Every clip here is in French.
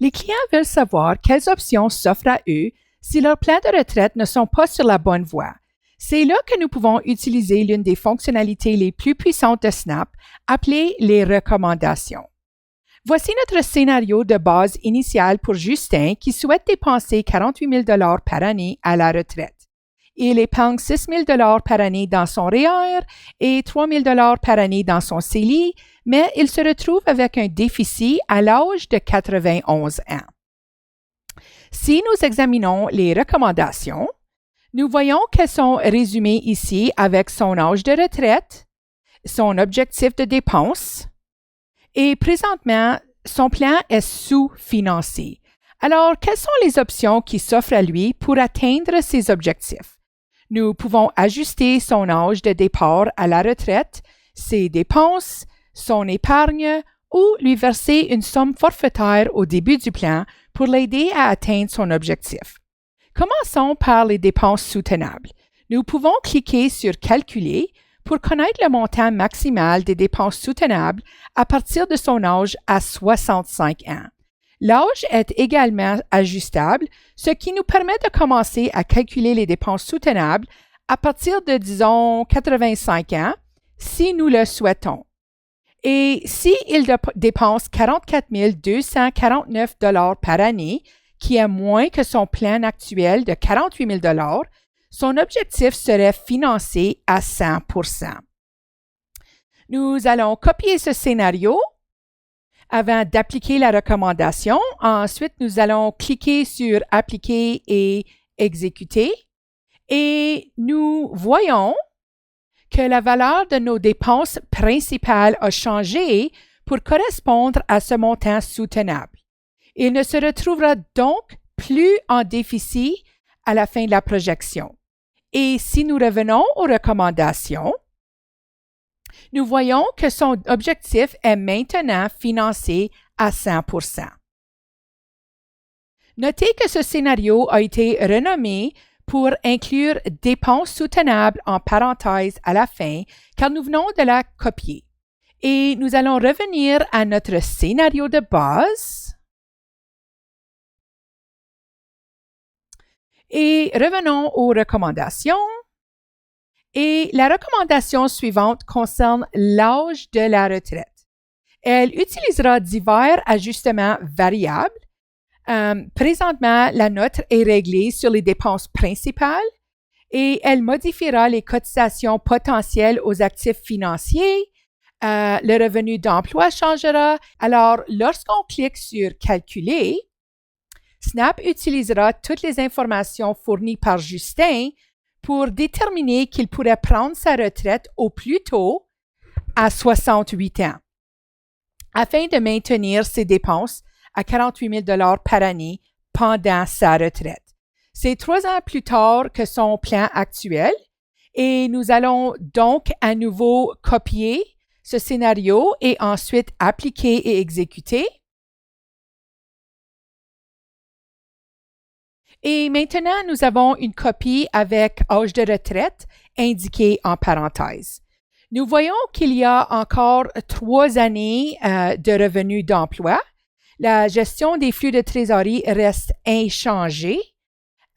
Les clients veulent savoir quelles options s'offrent à eux si leurs plans de retraite ne sont pas sur la bonne voie. C'est là que nous pouvons utiliser l'une des fonctionnalités les plus puissantes de Snap, appelée les recommandations. Voici notre scénario de base initial pour Justin qui souhaite dépenser 48 000 $ par année à la retraite. Il épargne 6 000 $ par année dans son REER et 3 000 $ par année dans son CELI, mais il se retrouve avec un déficit à l'âge de 91 ans. Si nous examinons les recommandations, nous voyons qu'elles sont résumées ici avec son âge de retraite, son objectif de dépense et présentement, son plan est sous-financé. Alors, quelles sont les options qui s'offrent à lui pour atteindre ses objectifs? Nous pouvons ajuster son âge de départ à la retraite, ses dépenses, son épargne ou lui verser une somme forfaitaire au début du plan pour l'aider à atteindre son objectif. Commençons par les dépenses soutenables. Nous pouvons cliquer sur « Calculer » pour connaître le montant maximal des dépenses soutenables à partir de son âge à 65 ans. L'âge est également ajustable, ce qui nous permet de commencer à calculer les dépenses soutenables à partir de, disons, 85 ans, si nous le souhaitons. Et s'il dépense 44 249 $ par année, qui est moins que son plan actuel de 48 000 $, son objectif serait financé à 100%. Nous allons copier ce scénario avant d'appliquer la recommandation. Ensuite, nous allons cliquer sur « Appliquer » et « Exécuter ». Et nous voyons que la valeur de nos dépenses principales a changé pour correspondre à ce montant soutenable. Il ne se retrouvera donc plus en déficit à la fin de la projection. Et si nous revenons aux recommandations, nous voyons que son objectif est maintenant financé à 100%. Notez que ce scénario a été renommé pour inclure dépenses soutenables en parenthèse à la fin, car nous venons de la copier. Et nous allons revenir à notre scénario de base. Et revenons aux recommandations. Et la recommandation suivante concerne l'âge de la retraite. Elle utilisera divers ajustements variables. Présentement, la note est réglée sur les dépenses principales et elle modifiera les cotisations potentielles aux actifs financiers. Le revenu d'emploi changera. Alors, lorsqu'on clique sur « Calculer », Snap utilisera toutes les informations fournies par Justin pour déterminer qu'il pourrait prendre sa retraite au plus tôt à 68 ans, afin de maintenir ses dépenses à 48 000 $ par année pendant sa retraite. C'est 3 ans plus tard que son plan actuel et nous allons donc à nouveau copier ce scénario et ensuite appliquer et exécuter. Et maintenant, nous avons une copie avec âge de retraite indiqué en parenthèse. Nous voyons qu'il y a encore 3 années de revenus d'emploi. La gestion des flux de trésorerie reste inchangée,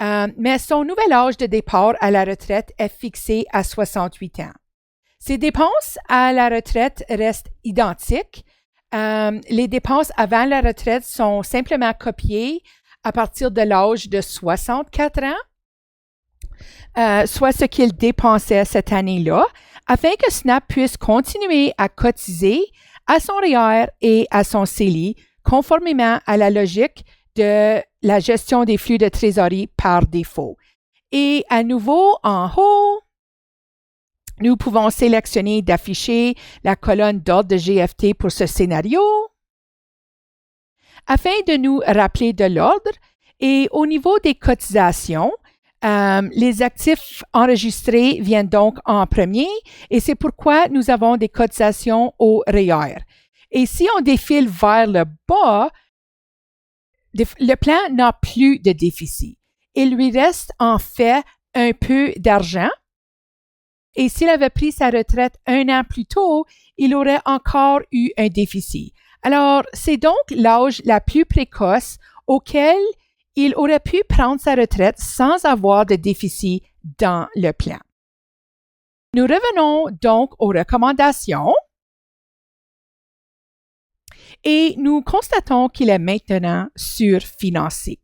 mais son nouvel âge de départ à la retraite est fixé à 68 ans. Ses dépenses à la retraite restent identiques. Les dépenses avant la retraite sont simplement copiées à partir de l'âge de 64 ans, soit ce qu'il dépensait cette année-là, afin que Snap puisse continuer à cotiser à son REER et à son CELI, conformément à la logique de la gestion des flux de trésorerie par défaut. Et à nouveau, en haut, nous pouvons sélectionner d'afficher la colonne d'ordre de GFT pour ce scénario, afin de nous rappeler de l'ordre. Et au niveau des cotisations, les actifs enregistrés viennent donc en premier et c'est pourquoi nous avons des cotisations au REER. Et si on défile vers le bas, le plan n'a plus de déficit. Il lui reste en fait un peu d'argent. Et s'il avait pris sa retraite 1 an plus tôt, il aurait encore eu un déficit. Alors, c'est donc l'âge la plus précoce auquel il aurait pu prendre sa retraite sans avoir de déficit dans le plan. Nous revenons donc aux recommandations et nous constatons qu'il est maintenant surfinancé.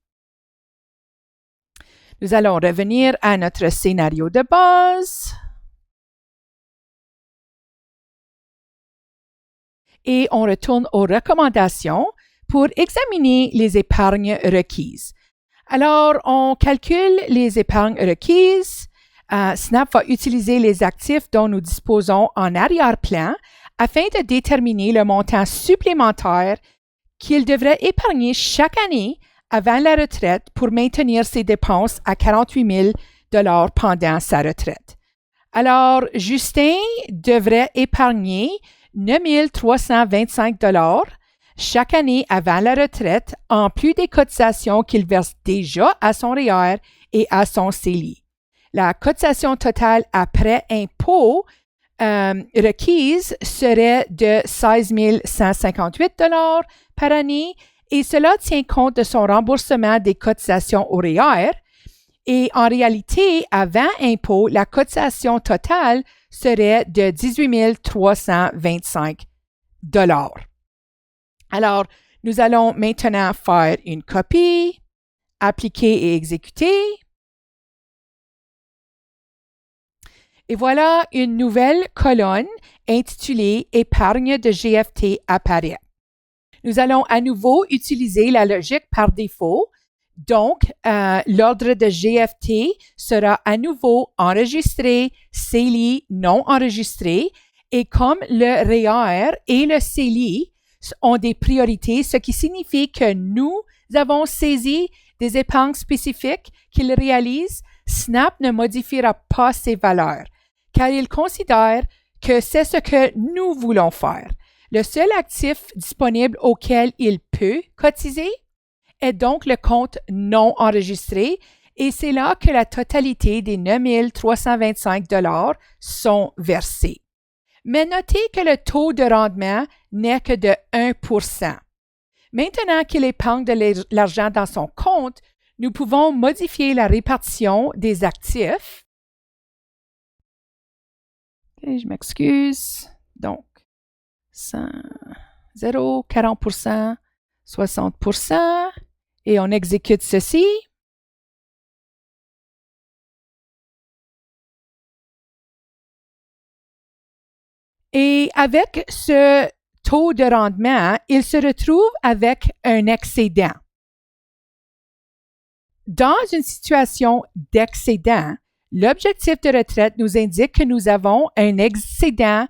Nous allons revenir à notre scénario de base. Et on retourne aux recommandations pour examiner les épargnes requises. Alors, on calcule les épargnes requises. Snap va utiliser les actifs dont nous disposons en arrière-plan afin de déterminer le montant supplémentaire qu'il devrait épargner chaque année avant la retraite pour maintenir ses dépenses à 48 000 pendant sa retraite. Alors, Justin devrait épargner 9 325 chaque année avant la retraite, en plus des cotisations qu'il verse déjà à son REER et à son CELI. La cotisation totale après impôt requise serait de 16 158 par année et cela tient compte de son remboursement des cotisations au REER. Et en réalité, avant impôt, la cotisation totale serait de 18 325 Alors, nous allons maintenant faire une copie, appliquer et exécuter. Et voilà, une nouvelle colonne intitulée Épargne de GFT apparaît. Nous allons à nouveau utiliser la logique par défaut. Donc, l'ordre de GFT sera à nouveau enregistré, CELI non enregistré. Et comme le REER et le CELI ont des priorités, ce qui signifie que nous avons saisi des épargnes spécifiques qu'ils réalisent, Snap ne modifiera pas ces valeurs, car il considère que c'est ce que nous voulons faire. Le seul actif disponible auquel il peut cotiser est donc le compte non enregistré et c'est là que la totalité des 9 325 sont versés. Mais notez que le taux de rendement n'est que de 1%. Maintenant qu'il épargne de l'argent dans son compte, nous pouvons modifier la répartition des actifs. Okay, je m'excuse. Donc, 0, 40%, 60%. Et on exécute ceci. Et avec ce taux de rendement, il se retrouve avec un excédent. Dans une situation d'excédent, l'objectif de retraite nous indique que nous avons un excédent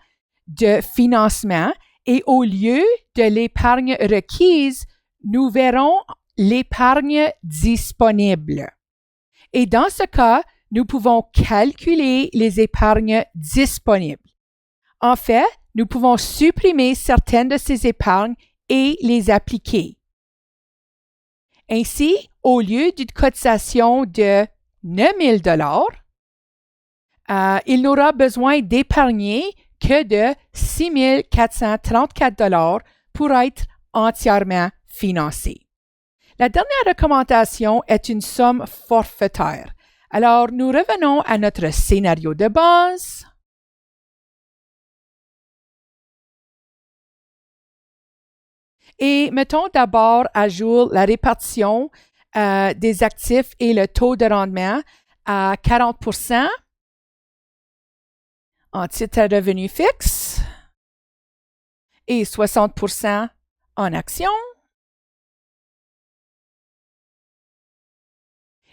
de financement et au lieu de l'épargne requise, nous verrons l'épargne disponible. Et dans ce cas, nous pouvons calculer les épargnes disponibles. En fait, nous pouvons supprimer certaines de ces épargnes et les appliquer. Ainsi, au lieu d'une cotisation de 9 000 il n'aura besoin d'épargner que de 6 434 pour être entièrement financé. La dernière recommandation est une somme forfaitaire. Alors, nous revenons à notre scénario de base. Et mettons d'abord à jour la répartition des actifs et le taux de rendement à 40% en titre à revenu fixe et 60% en actions.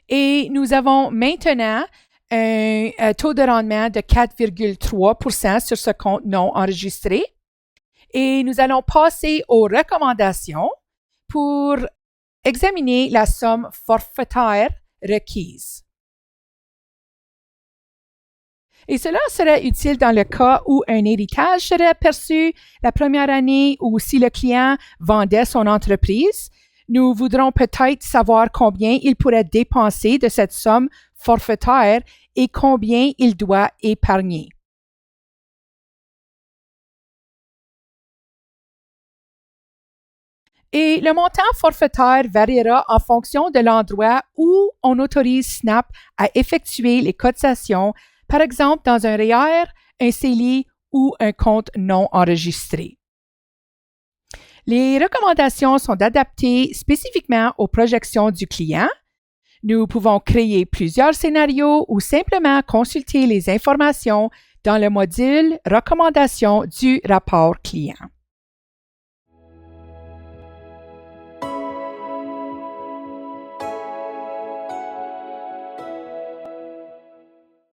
Et nous avons maintenant un taux de rendement de 4,3% sur ce compte non enregistré. Et nous allons passer aux recommandations pour examiner la somme forfaitaire requise. Et cela serait utile dans le cas où un héritage serait perçu la première année ou si le client vendait son entreprise. Nous voudrons peut-être savoir combien il pourrait dépenser de cette somme forfaitaire et combien il doit épargner. Et le montant forfaitaire variera en fonction de l'endroit où on autorise Snap à effectuer les cotisations, par exemple dans un REER, un CELI ou un compte non enregistré. Les recommandations sont adaptées spécifiquement aux projections du client. Nous pouvons créer plusieurs scénarios ou simplement consulter les informations dans le module Recommandations du rapport client.